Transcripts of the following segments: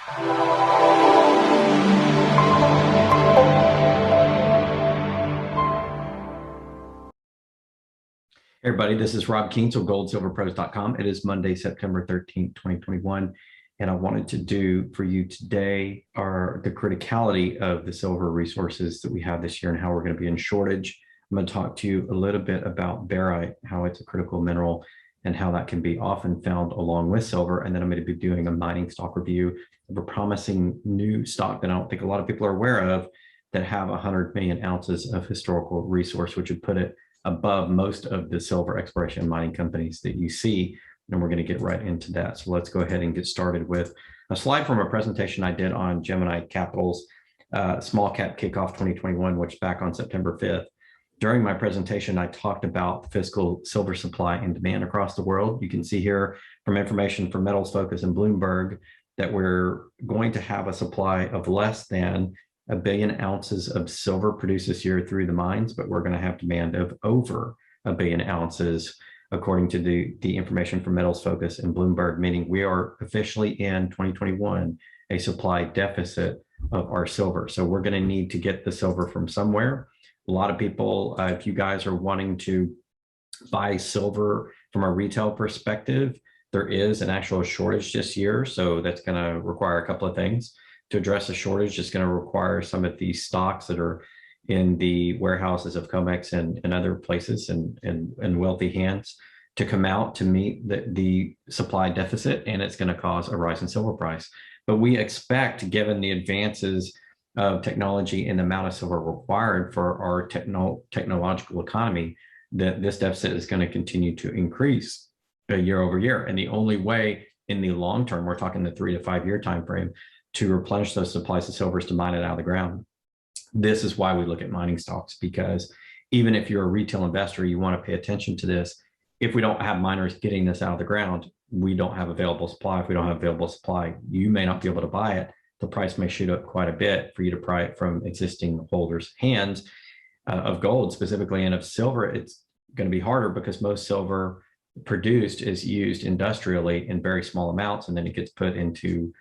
Hey everybody, this is Rob Keens of goldsilverpros.com. It is Monday, September 13th, 2021. And I wanted to do for you today the criticality of the silver resources that we have this year and how we're going to be in shortage. I'm going to talk to you a little bit about barite, how it's a critical mineral and how that can be often found along with silver. And then I'm going to be doing a mining stock review of a promising new stock that I don't think a lot of people are aware of that have 100 million ounces of historical resource, which would put it above most of the silver exploration mining companies that you see. And we're going to get right into that. So let's go ahead and get started with a slide from a presentation I did on Gemini Capital's small cap kickoff 2021, which back on September 5th. During my presentation, I talked about physical silver supply and demand across the world. You can see here from information from Metals Focus and Bloomberg that we're going to have a supply of less than 1 billion ounces of silver produced this year through the mines, but we're going to have demand of over 1 billion ounces, according to the information from Metals Focus and Bloomberg, meaning we are officially in 2021 a supply deficit of our silver. So we're going to need to get the silver from somewhere. A lot of people, if you guys are wanting to buy silver from a retail perspective, there is an actual shortage this year. So that's going to require a couple of things. To address the shortage, it's going to require some of these stocks that are in the warehouses of COMEX and other places and wealthy hands to come out to meet the supply deficit, and it's going to cause a rise in silver price. But we expect, given the advances of technology and the amount of silver required for our technological economy, that this deficit is going to continue to increase year over year. And the only way in the long term, we're talking the 3 to 5 year time frame, to replenish those supplies of silver is to mine it out of the ground. This is why we look at mining stocks, because even if you're a retail investor, you want to pay attention to this. If we don't have miners getting this out of the ground, we don't have available supply. If we don't have available supply, you may not be able to buy it. The price may shoot up quite a bit for you to pry it from existing holders' hands of gold specifically, and of silver, it's going to be harder because most silver produced is used industrially in very small amounts, and then it gets put into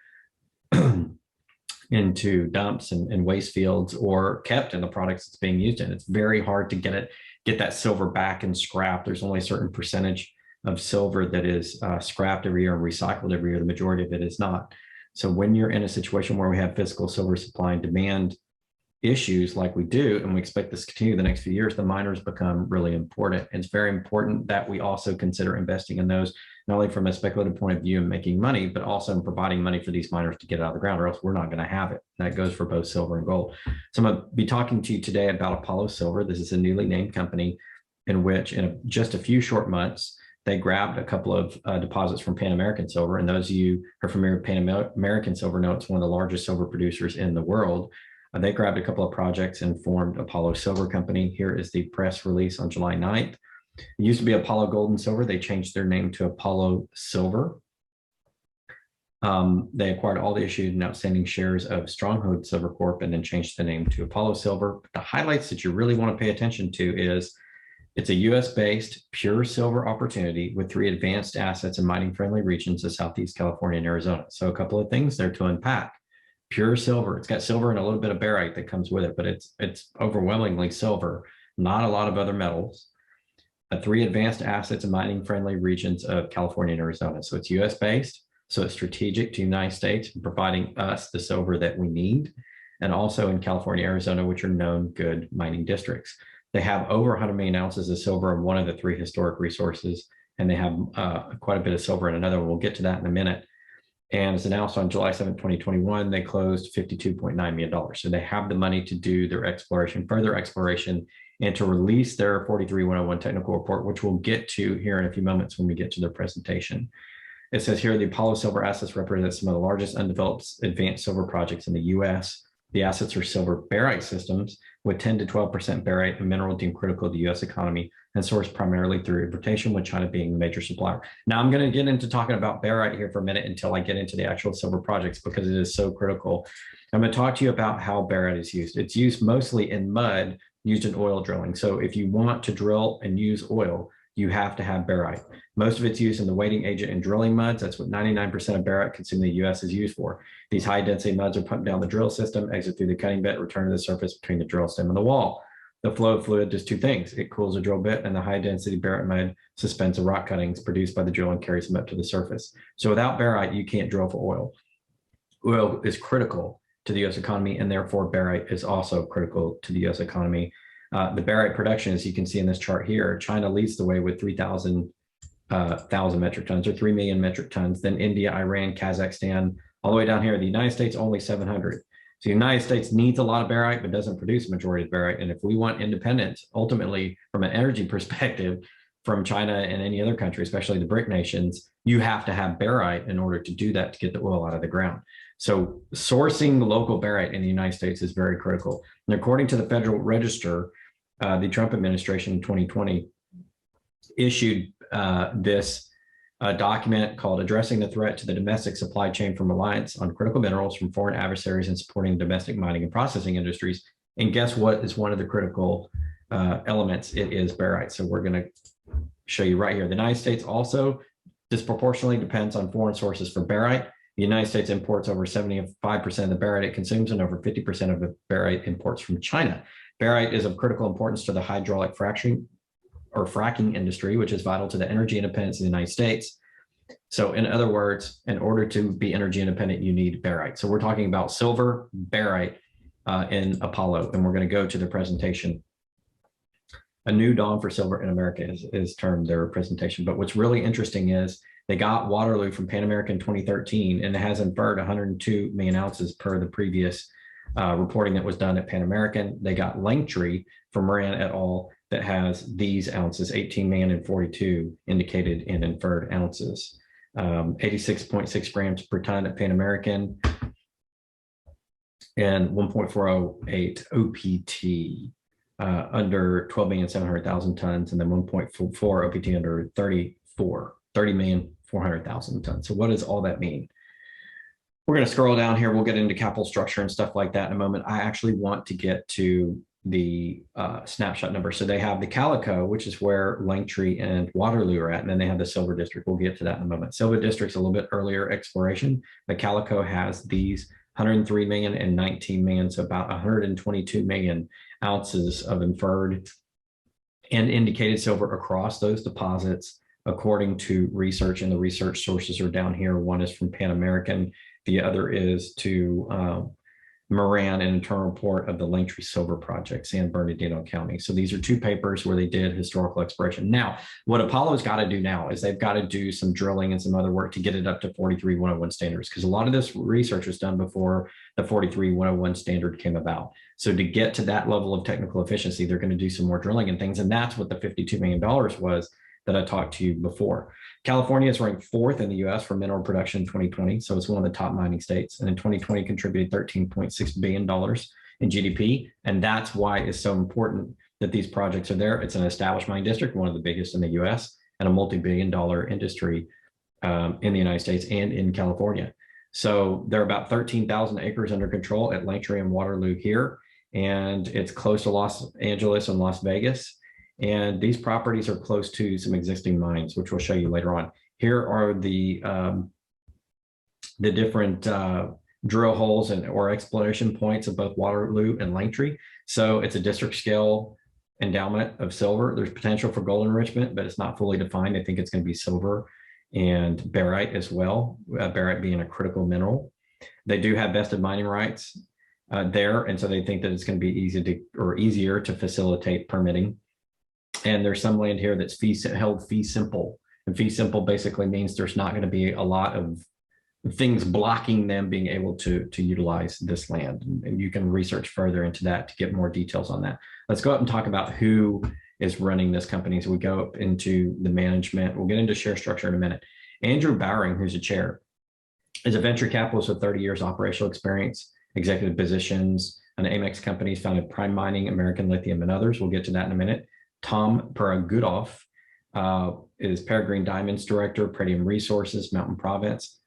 dumps and waste fields or kept in the products it's being used in. It's very hard to get that silver back and scrap. There's only a certain percentage of silver that is scrapped every year and recycled every year. The majority of it is not. So when you're in a situation where we have physical silver supply and demand issues like we do, and we expect this to continue the next few years, the miners become really important. And it's very important that we also consider investing in those, not only from a speculative point of view and making money, but also in providing money for these miners to get it out of the ground, or else we're not going to have it. And that goes for both silver and gold. So I'm going to be talking to you today about Apollo Silver. This is a newly named company in which in just a few short months, they grabbed a couple of deposits from Pan American Silver. And those of you who are familiar with Pan American Silver know it's one of the largest silver producers in the world. They grabbed a couple of projects and formed Apollo Silver Company. Here is the press release on July 9th. It used to be Apollo Gold and Silver. They changed their name to Apollo Silver. They acquired all the issued and outstanding shares of Stronghold Silver Corp and then changed the name to Apollo Silver. But the highlights that you really want to pay attention to is it's a US-based pure silver opportunity with 3 advanced assets in mining-friendly regions of Southeast California and Arizona. So a couple of things there to unpack. Pure silver. It's got silver and a little bit of barite that comes with it, but it's overwhelmingly silver, not a lot of other metals. 3 advanced assets in mining-friendly regions of California and Arizona. So it's US-based, so it's strategic to the United States, providing us the silver that we need, and also in California, Arizona, which are known good mining districts. They have over 100 million ounces of silver in one of the 3 historic resources, and they have quite a bit of silver in another one. We'll get to that in a minute. And as announced on July 7, 2021, they closed $52.9 million. So they have the money to do their exploration, further exploration, and to release their 43-101 technical report, which we'll get to here in a few moments when we get to their presentation. It says here, the Apollo Silver assets represent some of the largest undeveloped advanced silver projects in the US. The assets are silver barite systems with 10 to 12% barite, a mineral deemed critical to the US economy and sourced primarily through importation, with China being the major supplier. Now I'm going to get into talking about barite here for a minute until I get into the actual silver projects, because it is so critical. I'm going to talk to you about how barite is used. It's used mostly in mud, used in oil drilling. So if you want to drill and use oil, you have to have barite. Most of it's used in the weighting agent in drilling muds. That's what 99% of barite consumed in the US is used for. These high density muds are pumped down the drill system, exit through the cutting bit, return to the surface between the drill stem and the wall. The flow of fluid does two things. It cools the drill bit, and the high density barite mud suspends the rock cuttings produced by the drill and carries them up to the surface. So without barite, you can't drill for oil. Oil is critical to the US economy, and therefore barite is also critical to the US economy. The barite production, as you can see in this chart here, China leads the way with 3,000 metric tons, or 3 million metric tons. Then India, Iran, Kazakhstan, all the way down here. The United States, only 700. So the United States needs a lot of barite, but doesn't produce a majority of barite. And if we want independence, ultimately, from an energy perspective, from China and any other country, especially the BRIC nations, you have to have barite in order to do that, to get the oil out of the ground. So sourcing the local barite in the United States is very critical. And according to the Federal Register, the Trump administration in 2020 issued this document called Addressing the Threat to the Domestic Supply Chain from Reliance on Critical Minerals from Foreign Adversaries and Supporting Domestic Mining and Processing Industries. And guess what is one of the critical elements? It is barite. So we're going to show you right here. The United States also disproportionately depends on foreign sources for barite. The United States imports over 75% of the barite it consumes, and over 50% of the barite imports from China. Barite is of critical importance to the hydraulic fracturing or fracking industry, which is vital to the energy independence of the United States. So in other words, in order to be energy independent, you need barite. So we're talking about silver, barite in Apollo, and we're going to go to the presentation. A new dawn for silver in America is termed their presentation. But what's really interesting is they got Waterloo from Pan American 2013, and it has inferred 102 million ounces per the previous reporting that was done at Pan American. They got Langtree from Moran et al. That has these ounces, 18 million and 42 indicated in inferred ounces. 86.6 grams per ton at Pan American, and 1.408 OPT under 12,700,000 tons, and then 1.4 OPT under 30,400,000 tons. So what does all that mean? We're going to scroll down here. We'll get into capital structure and stuff like that in a moment. I actually want to get to the snapshot number. So they have the Calico, which is where Langtree and Waterloo are at, and then they have the Silver District. We'll get to that in a moment. Silver District's a little bit earlier exploration. The Calico has these 103 million and 19 million, so about 122 million ounces of inferred and indicated silver across those deposits, according to research, and the research sources are down here. One is from Pan American, the other is to Moran, an internal report of the Langtree Silver Project, San Bernardino County. So these are two papers where they did historical exploration. Now, what Apollo's got to do now is they've got to do some drilling and some other work to get it up to 43101 standards, because a lot of this research was done before the 43101 standard came about. So to get to that level of technical efficiency, they're going to do some more drilling and things. And that's what the $52 million was that I talked to you before. California is ranked 4th in the US for mineral production in 2020. So it's one of the top mining states. And in 2020 contributed $13.6 billion in GDP. And that's why it's so important that these projects are there. It's an established mining district, one of the biggest in the US, and a multi-billion-dollar industry in the United States and in California. So there are about 13,000 acres under control at Langtree and Waterloo here. And it's close to Los Angeles and Las Vegas. And these properties are close to some existing mines, which we'll show you later on. Here are the different drill holes or exploration points of both Waterloo and Langtree. So it's a district scale endowment of silver. There's potential for gold enrichment, but it's not fully defined. I think it's going to be silver and barite as well, barite being a critical mineral. They do have vested mining rights there, and so they think that it's going to be easier to facilitate permitting. And there's some land here that's held fee simple. And fee simple basically means there's not going to be a lot of things blocking them being able to utilize this land. And you can research further into that to get more details on that. Let's go up and talk about who is running this company. So we go up into the management. We'll get into share structure in a minute. Andrew Bowring, who's a chair, is a venture capitalist with 30 years operational experience, executive positions on Amex companies, founded Prime Mining, American Lithium, and others. We'll get to that in a minute. Tom Paragudoff is Peregrine Diamonds Director, Pretium Resources, Mountain Province.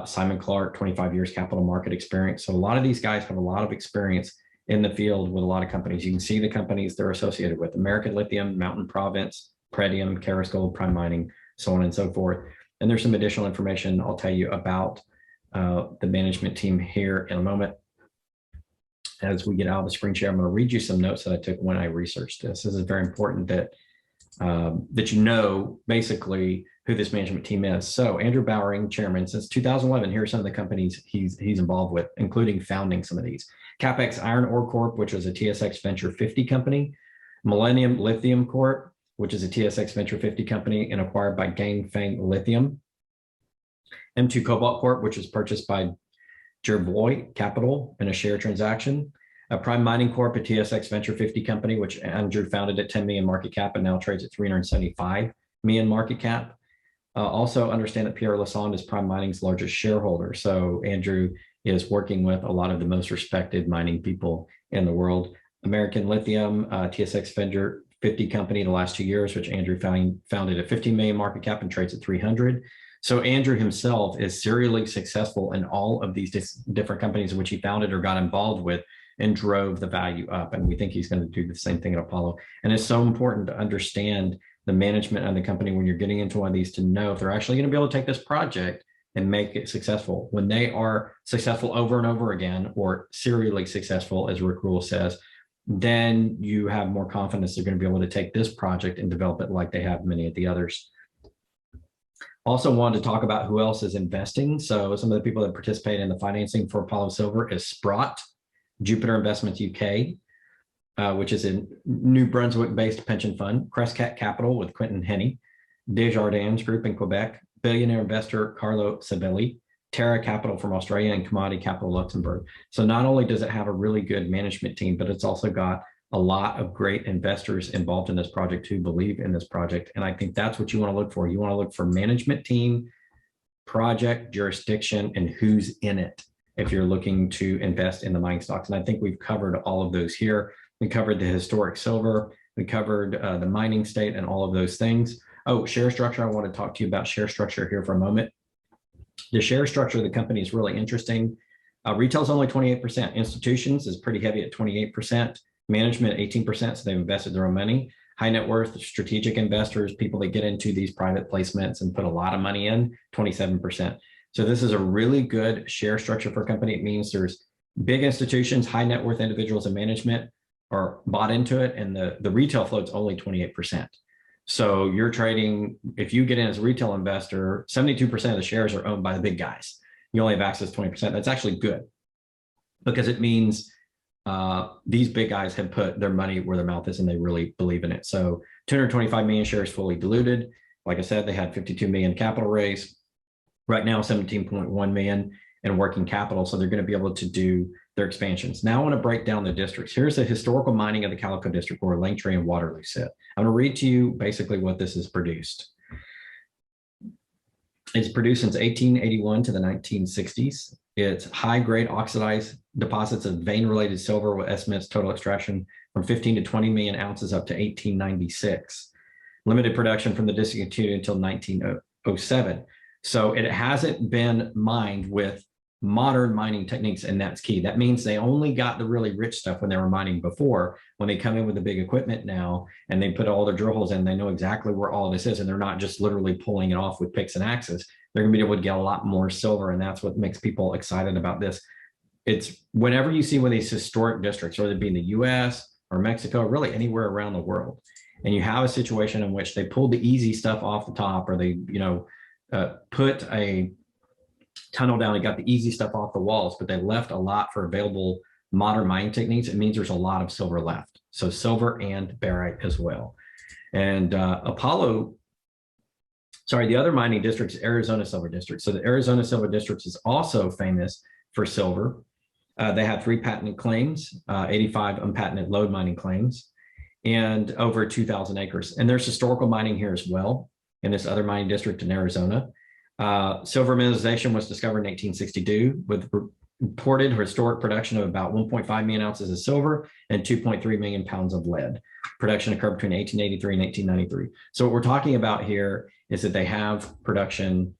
Simon Clark, 25 years capital market experience. So a lot of these guys have a lot of experience in the field with a lot of companies. You can see the companies they're associated with: American Lithium, Mountain Province, Pretium, Karis Gold, Prime Mining, so on and so forth. And there's some additional information I'll tell you about the management team here in a moment. As we get out of the screen share, I'm going to read you some notes that I took when I researched this. This is very important that that you know basically who this management team is. So Andrew Bowering, chairman, since 2011. Here are some of the companies he's involved with, including founding some of these. CapEx Iron Ore Corp, which is a TSX Venture 50 company. Millennium Lithium Corp, which is a TSX Venture 50 company and acquired by Ganfeng Lithium. M2 Cobalt Corp, which was purchased by Jervoy Capital in a share transaction. Prime Mining Corp, a TSX Venture 50 company, which Andrew founded at 10 million market cap and now trades at 375 million market cap. Also understand that Pierre Lassonde is Prime Mining's largest shareholder. So Andrew is working with a lot of the most respected mining people in the world. American Lithium, TSX Venture 50 company the last 2 years, which Andrew founded at 15 million market cap and trades at 300. So Andrew himself is serially successful in all of these different companies which he founded or got involved with and drove the value up. And we think he's going to do the same thing at Apollo. And it's so important to understand the management of the company when you're getting into one of these to know if they're actually going to be able to take this project and make it successful. When they are successful over and over again, or serially successful, as Rick Rule says, then you have more confidence they're going to be able to take this project and develop it like they have many of the others. Also wanted to talk about who else is investing. So some of the people that participate in the financing for Apollo Silver is Sprott, Jupiter Investments UK, which is a New Brunswick-based pension fund, Crescat Capital with Quentin Henney, Desjardins Group in Quebec, billionaire investor Carlo Sabelli, Terra Capital from Australia, and Commodity Capital Luxembourg. So not only does it have a really good management team, but it's also got a lot of great investors involved in this project who believe in this project. And I think that's what you want to look for. You want to look for management team, project, jurisdiction, and who's in it if you're looking to invest in the mining stocks. And I think we've covered all of those here. We covered the historic silver. We covered the mining state and all of those things. Oh, share structure. I want to talk to you about share structure here for a moment. The share structure of the company is really interesting. Retail is only 28%. Institutions is pretty heavy at 28%. Management 18%, so they've invested their own money. High net worth, strategic investors, people that get into these private placements and put a lot of money in, 27%. So this is a really good share structure for a company. It means there's big institutions, high net worth individuals, and management are bought into it, and the retail float's only 28%. So you're trading, if you get in as a retail investor, 72% of the shares are owned by the big guys. You only have access to 20%. That's actually good because it means these big guys have put their money where their mouth is and they really believe in it. So 225 million shares fully diluted. Like I said, they had 52 million capital raise. Right now, 17.1 million in working capital. So they're going to be able to do their expansions. Now I want to break down the districts. Here's the historical mining of the Calico district where Langtree and Waterloo sit. I'm going to read to you basically what this has produced. It's produced since 1881 to the 1960s. It's high-grade oxidized deposits of vein-related silver with estimates total extraction from 15 to 20 million ounces up to 1896. Limited production from the district continued until 1907. So it hasn't been mined with modern mining techniques, and that's key. That means they only got the really rich stuff when they were mining before. When they come in with the big equipment now and they put all their drill holes in, they know exactly where all this is, and they're not just literally pulling it off with picks and axes. They're going to be able to get a lot more silver, and that's what makes people excited about this. It's whenever you see one of these historic districts, whether it be in the US or Mexico, or really anywhere around the world, and you have a situation in which they pulled the easy stuff off the top, or they, put a tunnel down and got the easy stuff off the walls, but they left a lot for available modern mining techniques. It means there's a lot of silver left. So silver and barite as well. And the other mining district is Arizona Silver District. So the Arizona Silver District is also famous for silver. They have 3 patented claims, 85 unpatented lode mining claims, and over 2,000 acres. And there's historical mining here as well in this other mining district in Arizona. Silver mineralization was discovered in 1862 with reported historic production of about 1.5 million ounces of silver and 2.3 million pounds of lead. Production occurred between 1883 and 1893. So what we're talking about here is that they have production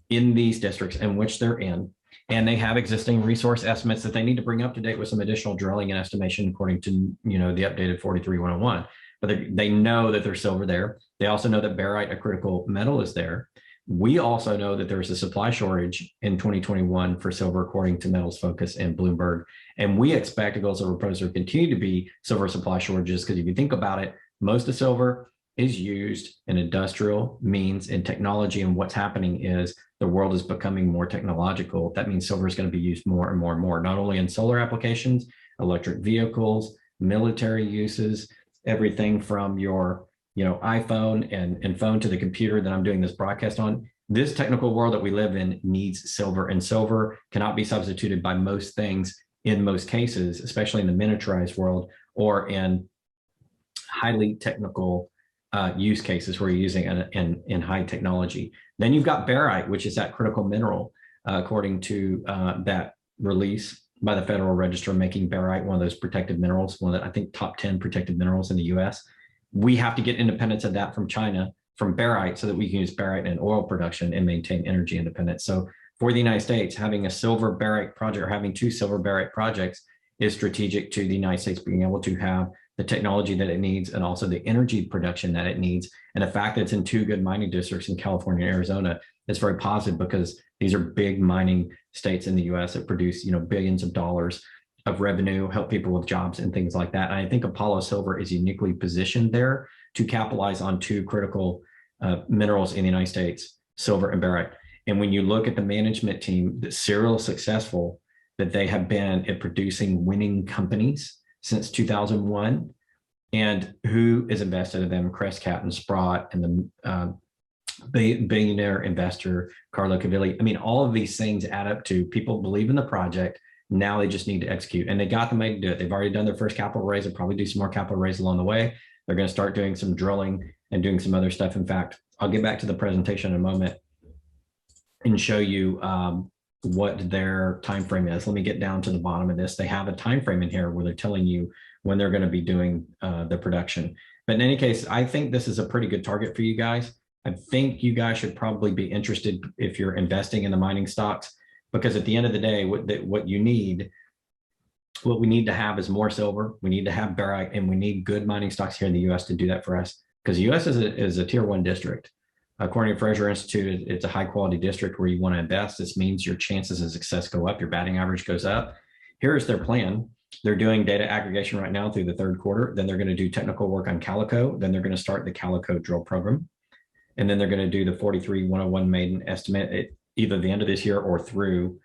in these districts in which they're in, and they have existing resource estimates that they need to bring up to date with some additional drilling and estimation according to the updated 43-101. But they know that there's silver there. They also know that barite, a critical metal, is there. We also know that there's a supply shortage in 2021 for silver, according to Metals Focus and Bloomberg. And we expect gold, silver prices to continue to be silver supply shortages, because if you think about it, most of silver is used in industrial means in technology. And what's happening is the world is becoming more technological. That means silver is going to be used more and more and more, not only in solar applications, electric vehicles, military uses, everything from your iPhone and phone to the computer that I'm doing this broadcast on. This technical world that we live in needs silver, and silver cannot be substituted by most things in most cases, especially in the miniaturized world or in highly technical use cases where you're using in high technology. Then you've got barite, which is that critical mineral, according to that release by the Federal Register, making barite one of those protected minerals, one of the, I think, top 10 protected minerals in the US. We have to get independence of that from China, from barite, so that we can use barite in oil production and maintain energy independence. So for the United States, having a silver barite project, or having 2 silver barite projects, is strategic to the United States being able to have the technology that it needs and also the energy production that it needs. And the fact that it's in 2 good mining districts in California and Arizona is very positive, because these are big mining states in the US that produce, billions of dollars of revenue, help people with jobs and things like that. And I think Apollo Silver is uniquely positioned there to capitalize on 2 critical minerals in the United States, silver and barite. And when you look at the management team, the serial successful that they have been at producing winning companies since 2001, and who is invested in them, Crescat and Sprott, and the billionaire investor, Carlo Cavilli. I mean, all of these things add up to people believe in the project. Now they just need to execute, and they got the money to do it. They've already done their first capital raise. They'll probably do some more capital raise along the way. They're going to start doing some drilling and doing some other stuff. In fact, I'll get back to the presentation in a moment and show you what their time frame is. Let me get down to the bottom of this. They have a time frame in here where they're telling you when they're going to be doing the production. But in any case, I think this is a pretty good target for you guys. I think you guys should probably be interested if you're investing in the mining stocks, because at the end of the day, what we need to have is more silver. We need to have barite, and we need good mining stocks here in the US to do that for us, because the US is a tier 1 district. According to Fraser Institute, it's a high quality district where you want to invest. This means your chances of success go up, your batting average goes up. Here's their plan. They're doing data aggregation right now through the 3rd quarter. Then they're going to do technical work on Calico. Then they're going to start the Calico drill program. And then they're going to do the 43-101 maiden estimate at either the end of this year or through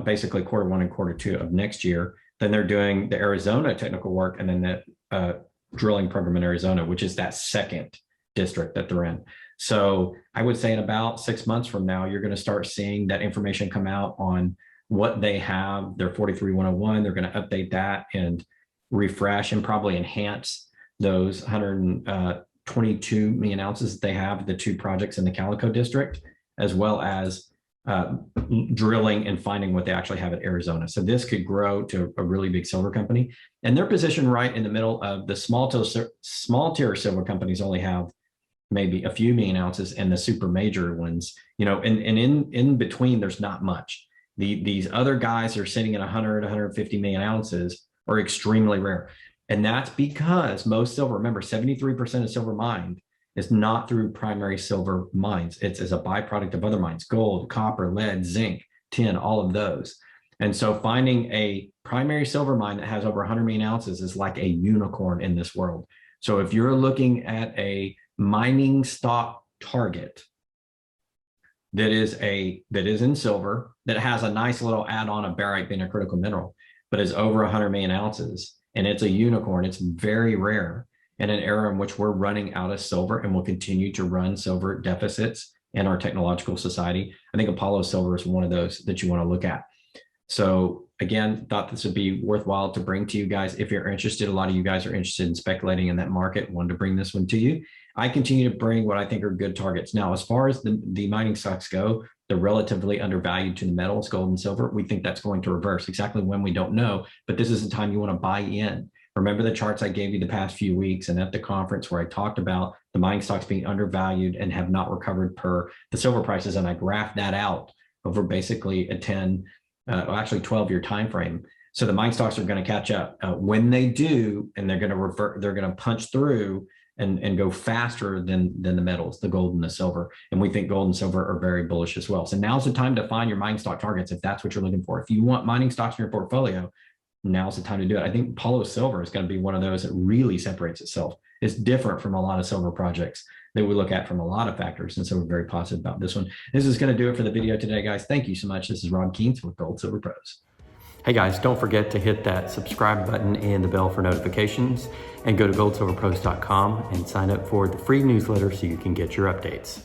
basically quarter 1 and quarter 2 of next year. Then they're doing the Arizona technical work, and then the drilling program in Arizona, which is that 2nd district that they're in. So I would say in about 6 months from now, you're going to start seeing that information come out on what they have, their 43-101. They're going to update that and refresh and probably enhance those 122 million ounces that they have, the 2 projects in the Calico district, as well as drilling and finding what they actually have at Arizona. So this could grow to a really big silver company. And they're positioned right in the middle of the small tier silver companies only have maybe a few million ounces, and the super major ones, and in between, there's not much. These other guys are sitting at 100, 150 million ounces are extremely rare. And that's because most silver, remember, 73% of silver mined is not through primary silver mines. It's as a byproduct of other mines, gold, copper, lead, zinc, tin, all of those. And so finding a primary silver mine that has over 100 million ounces is like a unicorn in this world. So if you're looking at a mining stock target that is in silver, that has a nice little add-on of barite being a critical mineral, but is over 100 million ounces, and it's a unicorn, it's very rare in an era in which we're running out of silver and will continue to run silver deficits in our technological society. I think Apollo Silver is one of those that you want to look at. So again, thought this would be worthwhile to bring to you guys. If you're interested, a lot of you guys are interested in speculating in that market, wanted to bring this one to you. I continue to bring what I think are good targets. Now, as far as the mining stocks go, they're relatively undervalued to the metals, gold and silver. We think that's going to reverse. Exactly when, we don't know, but this is the time you want to buy in. Remember the charts I gave you the past few weeks and at the conference where I talked about the mining stocks being undervalued and have not recovered per the silver prices, and I graphed that out over basically a 12-year time frame. So the mining stocks are going to catch up. When they do, and they're going to punch through and go faster than the metals, the gold and the silver. And we think gold and silver are very bullish as well. So now's the time to find your mining stock targets if that's what you're looking for. If you want mining stocks in your portfolio, now's the time to do it. I think Palo Silver is going to be one of those that really separates itself. It's different from a lot of silver projects that we look at from a lot of factors. And so we're very positive about this one. This is going to do it for the video today, guys. Thank you so much. This is Rob Keens with Gold Silver Pros. Hey guys, don't forget to hit that subscribe button and the bell for notifications, and go to goldsilverpros.com and sign up for the free newsletter so you can get your updates.